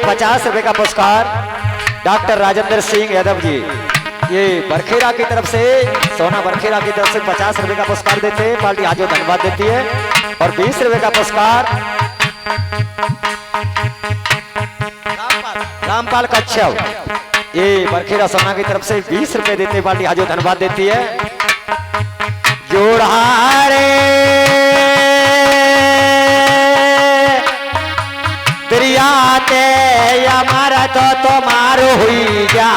50 रुपए का पुरस्कार डॉक्टर राजेंद्र सिंह यादव जी, ये बरखेरा की तरफ से, सोना बरखेरा की तरफ से 50 रुपए का पुरस्कार देते हैं। पार्टी आज धन्यवाद देती है। और 20 रुपए का पुरस्कार रामपाल कच्छप, ये बरखेरा सोना की तरफ से 20 रुपए देते, पार्टी आज धन्यवाद देती है। जोड़हारे दरियाते हमारा तो तुम्हारो हुई जा,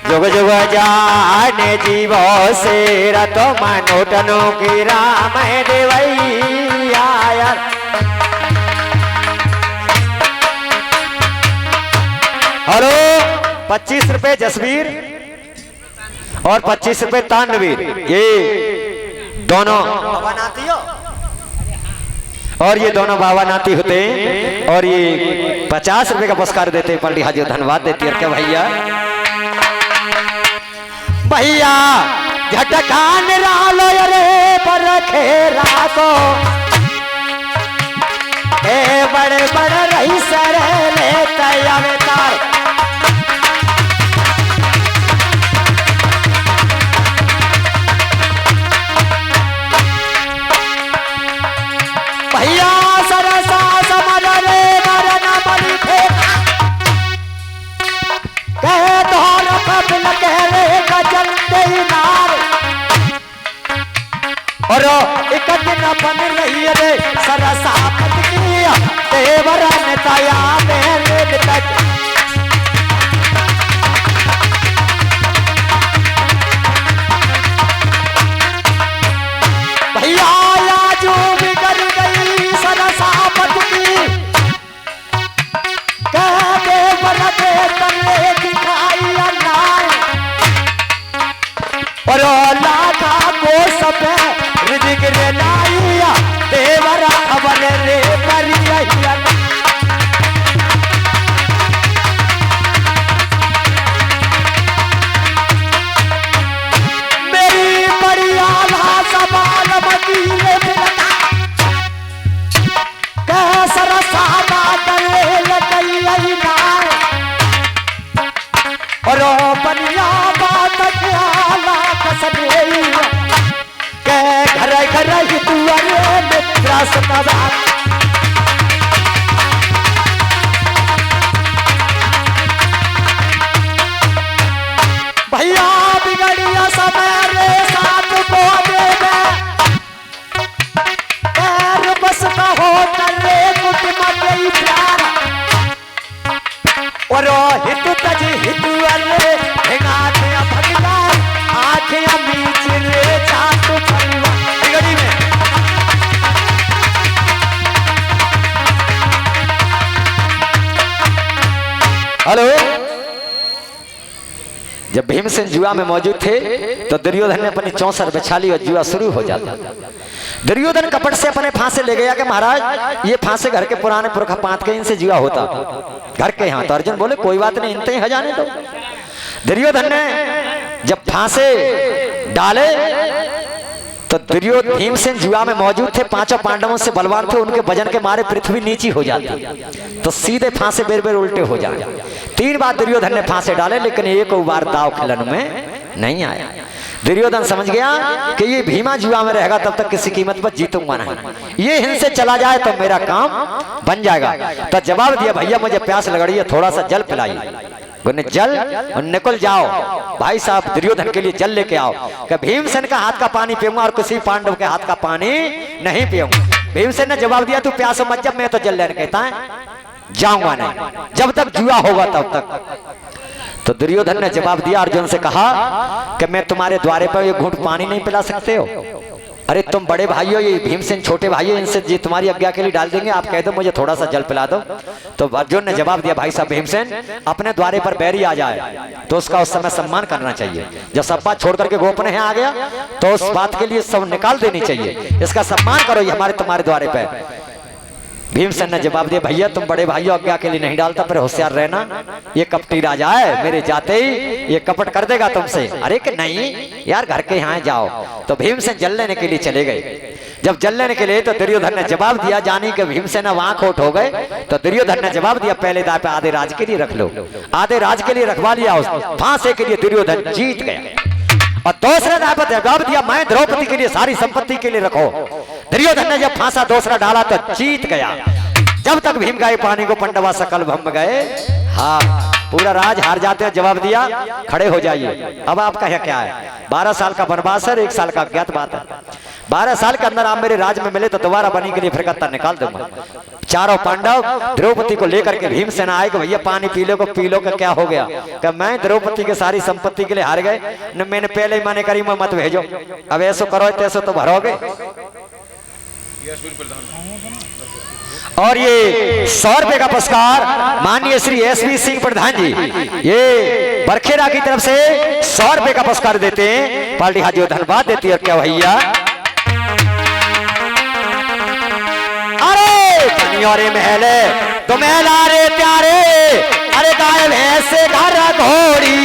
जुग जुग जाने जीवो से रतो मनोटनो की राम देवैया। हेलो 25 रुपए जसवीर और 25 रुपए तानवीर, ये दोनों बाबा नाती हो और ये दोनों बाबा नाती होते हैं। और ये 50 रुपए का पुरस्कार देते हैं। पंडित हाजी धन्यवाद देती है। क्या भैया भैया झटकान रालो रे पर खेरा को ए बड़े बड़े रही सर ले तैयार भैया सरसा समझ रे मरना बनी थे कहे धोल कपिल कह रे गजलते नार और एक दिन बन रही रे सरसा पत्निया देवरा ने ताया मेरे तक भैया जो बिगड़ गई सरसा पत्नी कह देवर दे तले दिखाई अन्नाय और लाखा को सब रिजिक रे लाइया देवरा खबर रे करिया मेरी बढ़िया भाषा बाल मदीने मिलता कह सरसा बादल लगई नाय और बनिया बात ख्याला कसबे के घर घर ही दुआरे मित्रा सतवा भैया बिगड़िया समय रे साथ को देवे पैर बस का हो रे कुटुंब गई प्यार और हित तज हित वाले हिंगाते भगला आंखें बीच रे चाट परिवार बिगड़ी में हेलो जब भीमसेन जुआ में मौजूद थे तो दुर्योधन ने अपनी 64 बिछाली और जुआ शुरू हो जाता। दुर्योधन कपट से अपने फांसे ले गया कि महाराज ये फांसे घर के पुराने पुरखा पांत के इनसे जुआ होता घर के यहाँ। तो अर्जुन बोले कोई बात नहीं इनते ही हजाने दो। दुर्योधन ने जब फांसे डाले तो दुर्योधन भीमसेन जुआ में मौजूद थे, पांचों पांडवों से बलवान थे, उनके वजन के मारे पृथ्वी नीची हो जाती तो सीधे फांसे बेर बेर उल्टे हो जाए। 3 बार दुर्योधन ने फांसे डाले लेकिन एक बार दाव खिलन में नहीं आया। दुर्योधन समझ गया कि ये भीमा जुआ में रहेगा तब तक किसी कीमत पर जीतूंगा नहीं, ये इनसे चला जाए तो मेरा काम बन जाएगा। तो जवाब दिया भैया मुझे प्यास लग रही है थोड़ा सा जल पिलाइए। जल और निकल जाओ भाई साहब दुर्योधन के लिए जल लेके आओ। कि भीमसेन का हाथ का पानी पीऊंगा और किसी पांडव के हाथ का पानी नहीं पीऊंगा। भीमसेन ने जवाब दिया तू प्यास मत जब मैं तो जल लेने कहता है जाऊंगा नहीं जब तक जुआ होगा तब तक। तो दुर्योधन ने जवाब दिया अर्जुन से कहा कि मैं तुम्हारे द्वारे पर ये घूंट पानी नहीं पिला सकते हो। अरे तुम बड़े भाई हो, ये भीमसेन छोटे भाई हो, इनसे जी तुम्हारी आज्ञा के लिए डाल देंगे, आप कह दो मुझे थोड़ा सा जल पिला दो। तो अर्जुन ने जवाब दिया भाई साहब भीमसेन अपने द्वारे पर बैरी आ जाए तो उसका उस समय सम्मान करना चाहिए। जब सब बात छोड़ करके गोपने यहाँ आ गया तो उस बात के लिए सब निकाल देनी चाहिए, इसका सम्मान करो ये हमारे तुम्हारे द्वारे पर। भीमसेन ने जवाब दिया, भैया तुम बड़े भाइयों आज्ञा के लिए नहीं डालता, पर होशियार रहना, ये कपटी राजा है, मेरे जाते ही ये कपट कर देगा तुमसे। अरे कि नहीं यार, घर के यहाँ जाओ। तो भीमसेन जल लेने के लिए चले गए। जब जल लेने के लिए तो दुर्योधन ने जवाब दिया, जानी के भीमसेन वहां खोट हो गए, तो दुर्योधन ने जवाब दिया, पहले दाव पे आधे राज के लिए रख लो। आधे राज के लिए रखवा लिया, उस फांसे के लिए दुर्योधन जीत गया। और दूसरे दाव पर जवाब दिया, मैं द्रौपदी के लिए सारी संपत्ति के लिए रखो। दुर्योधन ने जब फांसा दूसरा डाला तो जीत गया। जब तक भीम गए पानी को पंडवा सकल भम गए। हाँ, पूरा राज हार जाते हैं। जवाब दिया, खड़े हो जाइए। अब आपका क्या है? 12 साल का वनवास है, 1 साल का अज्ञात बात है। 12 साल के अंदर आप मेरे राज में मिले तो दोबारा बनी के लिए फिर कत्ता निकाल दूंगा। चारों पांडव द्रौपदी को लेकर के भीमसेन आए कि भैया पानी पी लो का क्या हो गया? कि मैं द्रौपदी के सारी संपत्ति के लिए हार गए न, मैंने पहले ही माने करी मैं मत भेजो, अब ऐसो करो तैसो तो भरोगे। और ये 100 रुपए का पुरस्कार माननीय श्री SV सिंह प्रधान जी, ये बरखेड़ा की तरफ से 100 रुपए का पुरस्कार देते हैं। पार्टी हाजिर धन्यवाद देती है। क्या भैया, अरे पनियोरे महले तो महला रे प्यारे, अरे गाय भैंस घर घोड़ी,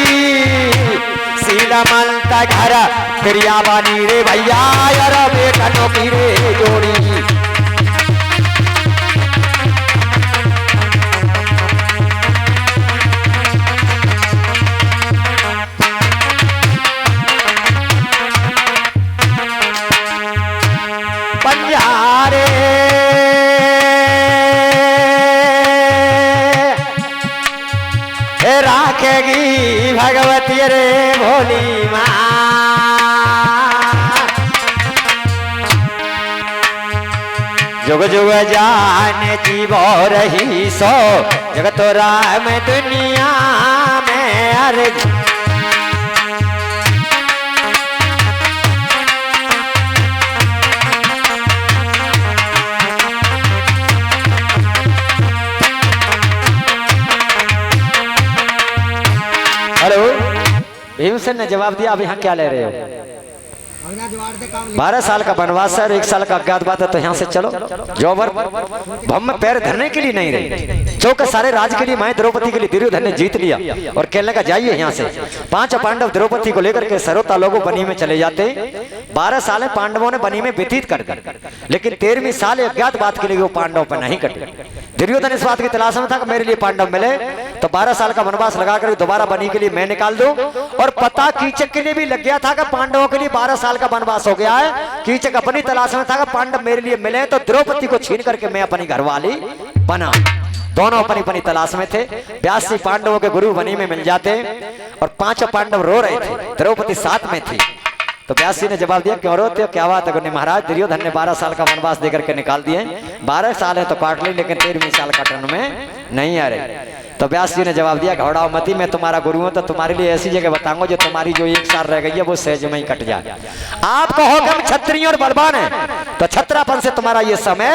सीला मलता घर प्रिया बानी रे भैया, यार बेटा नौकी रे जोड़ी। पंजारे राखेगी भगवती रे भोली माँ, जुग जुग जान जीवो रही सो, जगत राम दुनिया में अर्ज। हेलो, भीमसेन ने जवाब दिया, अब यहाँ क्या ले रहे हो? 12 साल का वनवास है, 1 साल का अज्ञातवास है, तो यहाँ से चलो। जोवर भम में पैर धरने के लिए नहीं रहे, चौके सारे राज के लिए मैं द्रौपदी के लिए दुर्योधन ने जीत लिया। और कहने का जाइए यहाँ से। 5 पांडव द्रौपदी को लेकर के सरोता लोगों बनी में चले जाते। 12 साल पांडवों ने बनी में व्यतीत कर दी, लेकिन 13वीं साल अज्ञातवास के लिए वो पांडव पर नहीं कटे। दुर्योधन इस बात की तलाश में था कि मेरे लिए पांडव मिले तो 12 साल का वनवास लगाकर दोबारा बनी के लिए मैं निकाल दूं। और पता कीचक के लिए भी लग गया था कि पांडवों के लिए 12 साल का वनवास हो गया है। कीचक अपनी तलाश में था कि पांडव मेरे लिए मिले तो द्रौपदी को छीन करके मैं अपनी घरवाली बना। दोनों अपनी अपनी तलाश में थे। 82 पांडवों के गुरु बनी में मिल जाते और 5 पांडव रो रहे थे, द्रौपदी साथ में थी। तो 82 ने जवाब दिया, क्यों रोते हो, क्या बात है? महाराज दुर्योधन ने 12 साल का वनवास देकर के निकाल दिए। 12 साल है तो काट ली, लेकिन 13वीं साल काटने में नहीं आ रही। तो 82 ने जवाब दिया, घबराओ मती, मैं तुम्हारा गुरु हूं तो तुम्हारे लिए ऐसी जगह बताऊंगा जो तुम्हारी जो 1 साल रह गई है वो सहज में ही कट जाए। आप कहो कि हम क्षत्रिय और बलवान है तो छत्रापन से तुम्हारा ये समय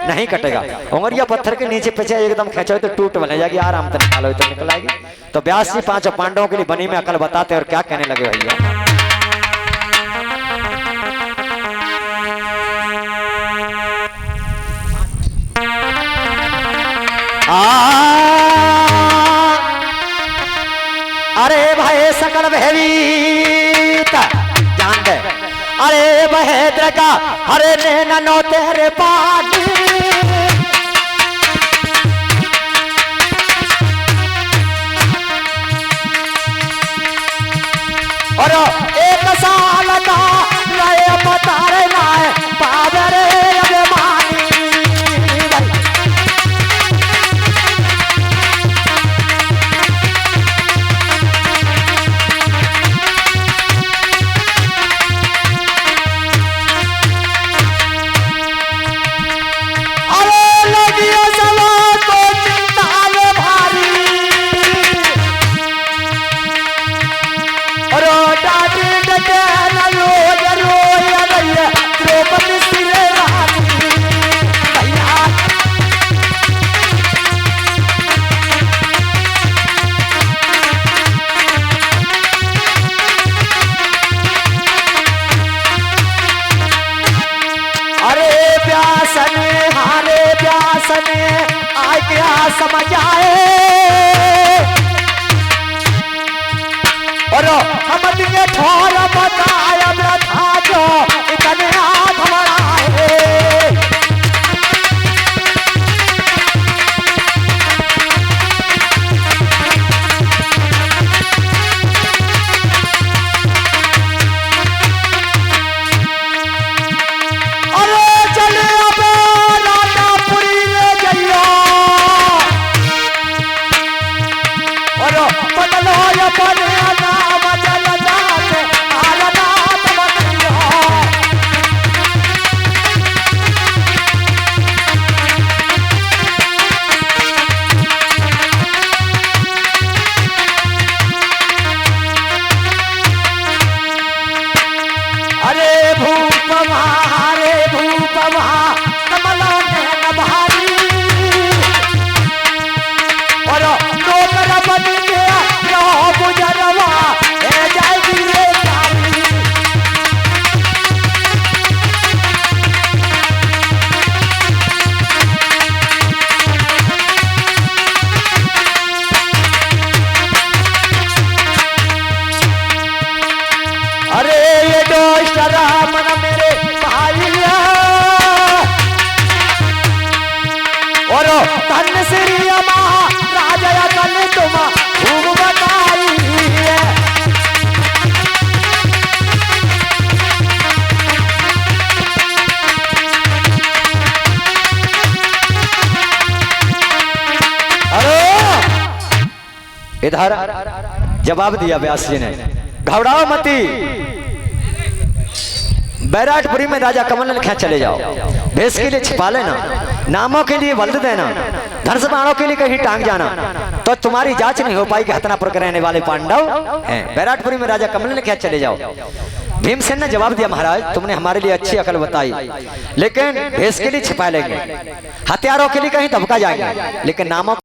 नहीं कटेगा। उंगरिया पत्थर के नीचे पीछे एकदम खेचो तो टूट बने जाएगी, आराम से निकालो तो निकल आएगी। तो 82 5 पांडवों के लिए बनी में अकल बताते और क्या कहने लगे भैया। अरे भाई सकल भैवीत जान दे, अरे बहेद्र का हरे नैना नो तेरे पाटी, और 1 साल का नए पतारे लाए पादरे अभिमानी। ये ठोर बताया प्रथा जो इतने हाथ बढ़ाए। अरे चले अब रानापुरी ले जइयो और बदलो ये बने नाम चल जाते आला नाम बदलियो। अरे भूप रे भूप कमलों में नभारी और नौकर बन गया यो गुजरवा ए जाएगी ये प्यारी। अरे ये दोस्त मन मेरे भाइया और धन श्री महाराज कल तुम खूब बताई है। अरे इधर जवाब दिया व्यास जी ने, घबराओ मती, बैराटपुरी में राजा कमल ने लिखा चले जाओ, भेष के लिए छिपा लेना, नामों के लिए बल्द देना, धनुष बाणों के लिए कहीं टांग जाना, तो तुम्हारी जांच नहीं हो पाई कि हतनापुर के रहने वाले पांडव हैं। बैराटपुरी में राजा कमल ने लिखा चले जाओ। भीमसेन ने जवाब दिया, महाराज तुमने हमारे लिए अच्छी अकल बताई, लेकिन भेष के लिए छिपा लेंगे, हथियारों के लिए कहीं दबका जाएंगे, लेकिन नामों